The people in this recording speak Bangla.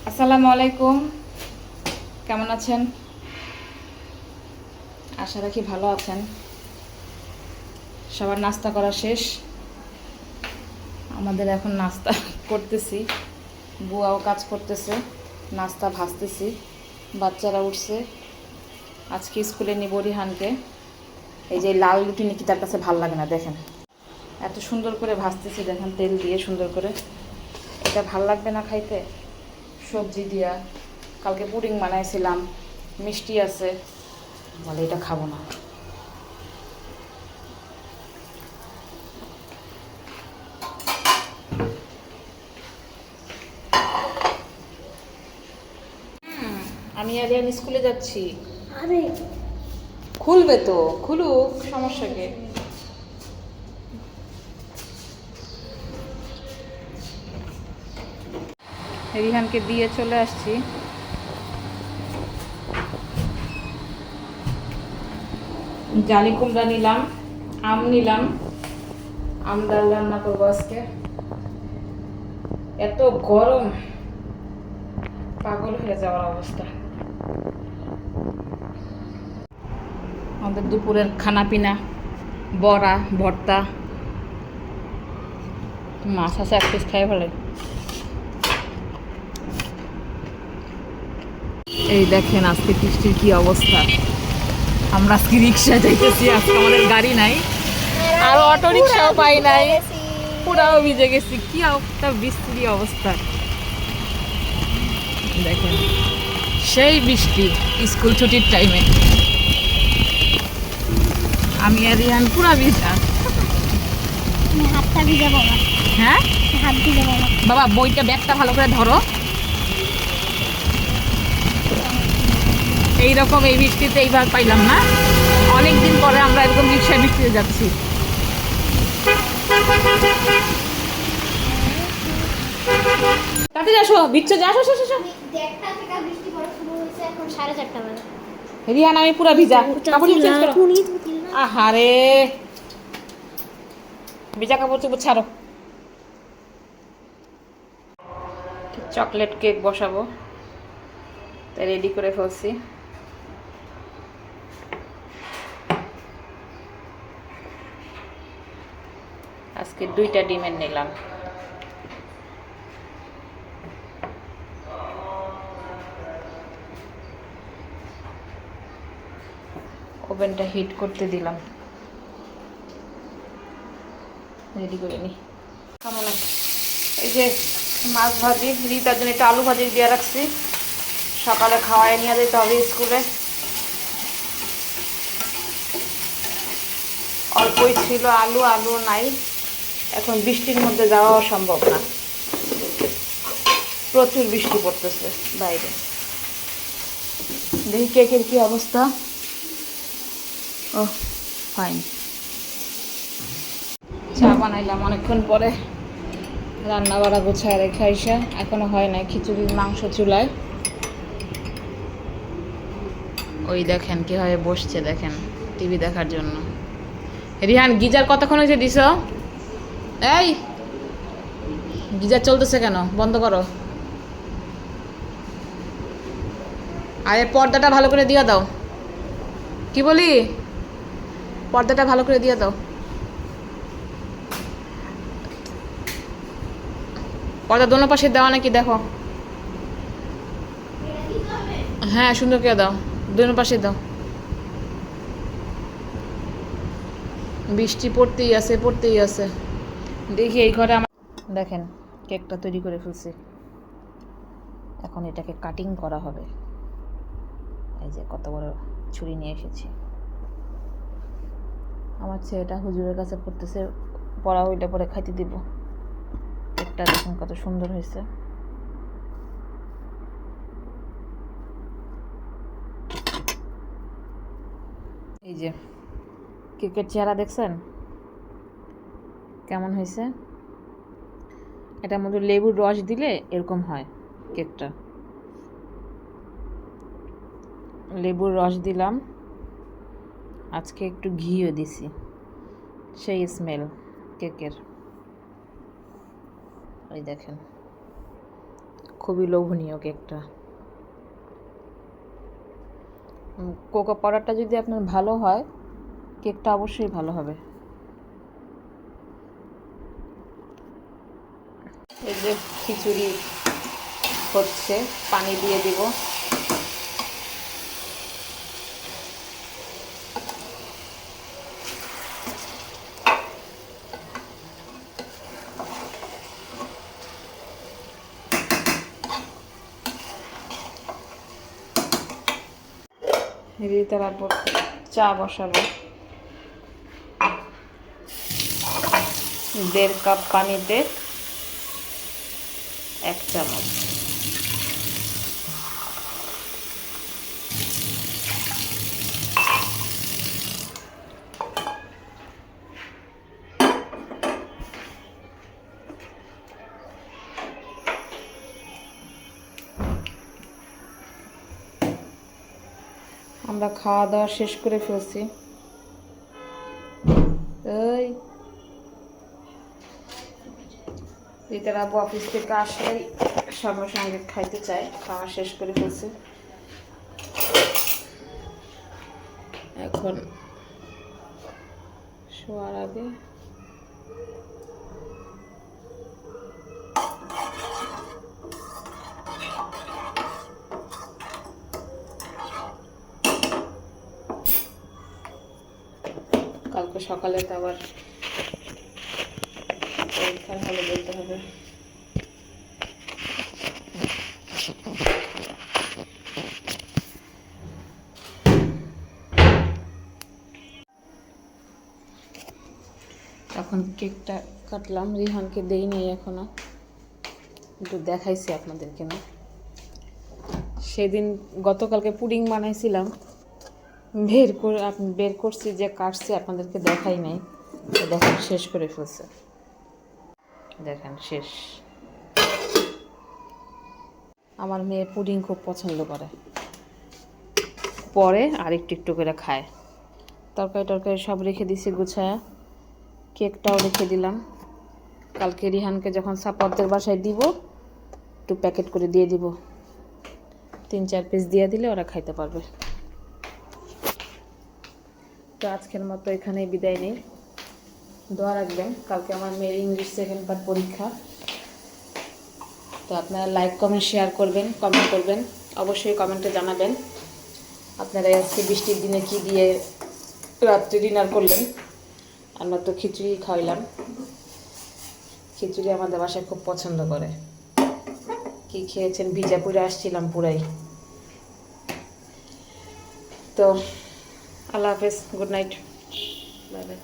আসসালামু আলাইকুম, কেমন আছেন? আশা রাখি ভালো আছেন। সবার নাস্তা করা শেষ, আমাদের এখন নাস্তা করতেছি। বুয়াও কাজ করতেছে, নাস্তা ভাজতেছি। বাচ্চারা উঠছে, আজকে স্কুলে নিব রিহানকে। এই যে লাল রুটি নাকি তার কাছে ভাল লাগে না, দেখেন এত সুন্দর করে ভাজতেছি, দেখেন তেল দিয়ে সুন্দর করে। এটা ভাল লাগবে না খাইতে? সবজি দিয়া কালকে পুডিং বানাইছিলাম, মিষ্টি আছে, বলে এটা খাবো না। আমি আরিয়ান স্কুলে যাচ্ছি। আরে খুলবে তো, খুলুক, সমস্যা কি? রিহানকে দিয়ে চলে আসছি। জালি কুমড়া নিলাম, আম নিলাম, আম ডাল রান্না করবো আজকে। এত গরম, পাগল হয়ে যাওয়ার অবস্থা। আমাদের দুপুরের খানা পিনা, বড়া, ভর্তা, মাছ আছে এক পিস, খাই ভালো। এই দেখেন আজকে বৃষ্টির কি অবস্থা। আমরা আজকে রিক্সা যাইতেছি, আজকে আমাদের গাড়ি নাই, আর অটো রিক্সাও পাই নাই, পুরাও ভিজে গেছি। কি একটা বৃষ্টির অবস্থা দেখেন, সেই বৃষ্টি স্কুল ছুটির টাইমে। আমি আর রিহান পুরা ভিজা। হাতটা ভিজে বাবা, হ্যাঁ হাত ভিজে বাবা। বাবা, বইটা ব্যাগটা ভালো করে ধরো। এইরকম এই বৃষ্টিতে এইবার পাইলাম না, অনেকদিন পরে আমরা এরকম রিক্সায় বৃষ্টিতে যাচ্ছি। তাড়াতাড়ি আসো, বিচ্ছ যা, আসো আসো আসো। দেড়টা থেকে বৃষ্টি পড়া শুরু হয়েছে, এখন 4:30 বাজে। রিহান আমি পুরা ভিজা, কাপড় চেঞ্জ করো। আহারে, ভিজা কাপড় চোপড় ছাড়ো। চকলেট কেক বসাবো, তাই রেডি করে ফেলছি। আজকে 2টা ডিমের নিলাম। ওভেনটা হিট করতে দিলাম, রেডি করে নি। কেমন আছে? এই যে মাছ ভাজি, রিতার জন্য একটা আলু ভাজি দিয়ে রাখছি, সকালে খাওয়াই নিয়ে যেতে হবে স্কুলে। অল্পই ছিল আলু, আলু নাই, এখন বৃষ্টির মধ্যে যাওয়াও সম্ভব না, প্রচুর বৃষ্টি পড়তেছে বাইরে। দেখি কেকের কি অবস্থা। ও ফাইন। চা বানাইলাম অনেকক্ষণ পরে, রান্না বাড়া গোছায় রেখে আইসা, এখনো হয় নাই। খিচুড়ির মাংস চুলায়, ওই দেখেন কিভাবে বসছে, দেখেন টিভি দেখার জন্য। রিহান, গিজার কতক্ষণ হয়েছে দিছ? এই গিজার চলতেছে কেন? বন্ধ করো। আর এর পর্দাটা ভালো করে দিয়ে দাও। কি বলি, পর্দাটা ভালো করে দিয়ে দাও। পর্দা দোনো পাশে দেওয়া নাকি দেখো। হ্যাঁ, সুন্দর করে দাও, দোনো পাশে দাও। বৃষ্টি পড়তেই আছে, পড়তেই আছে। দেখি এই ঘরে আমার, দেখেন কেকটা তৈরি করে ফেলছি, এখন এটাকে কাটিং করা হবে। এই যে কত বড় ছুরি নিয়ে এসেছি। আমার ছেলেটা হুজুরের কাছে পড়তেছে, পড়া ওইটা পরে খাইতে দিব। কেকটা দেখুন কত সুন্দর হয়েছে। এই যে কেকের চেহারা দেখছেন কেমন হয়েছে? এটার মধ্যে লেবুর রস দিলে এরকম হয় কেকটা। লেবুর রস দিলাম, আজকে একটু ঘিও দিছি, সেই স্মেল কেকের। ওই দেখেন খুবই লোভনীয় কেকটা। কোকো পাউডারটা যদি আপনার ভালো হয়, কেকটা অবশ্যই ভালো হবে। এই যে খিচুড়ি হচ্ছে, পানি দিয়ে দিব। তারপর চা বসাবো। 1.5 কাপ পানিতে 1 চামচ। আমরা খাওয়া দাওয়া শেষ করে ফেলছি। এই রিতার আব্বু অফিস থেকে আসলেই সঙ্গে সঙ্গে খাইতে চায়। খাওয়া শেষ করে ফেলছি। এখন শোয়ার আগে কালকে সকালে তো আবার পরীক্ষার হলে যেতে হবে। এখন কেকটা কাটলাম, রিহানকে দেই নাই এখনো, একটু দেখাইছি আপনাদেরকে না। সেদিন গতকালকে পুডিং বানাইছিলাম, বের করছি যে কাটছি, আপনাদেরকে দেখাই নাই। দেখেন শেষ করে ফেলছে, দেখেন শেষ। আমার মেয়ে পুডিং খুব পছন্দ করে, পরে আর একটু একটু করে খায়। তরকারি সব রেখে দিছি গুছায়া, কেকটাও রেখে দিলাম। কালকে রিহানকে যখন সাপাতদের বাসায় দিব, একটু প্যাকেট করে দিয়ে দিব, 3-4 পিস দিয়ে দিলে ওরা খাইতে পারবে। তো আজকের মতো এখানেই বিদায় নেই। দোয়া রাখবেন, কালকে আমার মেয়ের ইংলিশ 2nd পার্ট পরীক্ষা। তো আপনারা লাইক কমেন্ট শেয়ার করবেন, কমেন্ট করবেন, অবশ্যই কমেন্টে জানাবেন আপনারা আজকে বৃষ্টির দিনে কি দিয়ে রাত্রে ডিনার করলেন। আমরা তো খিচুড়ি খাইলাম, খিচুড়ি আমাদের বাসায় খুব পছন্দ করে। কি খেয়েছেন? ভিজা পুরে আসছিলাম পুরাই। তো আল্লাহ হাফেজ, গুড নাইট, বাই বাই।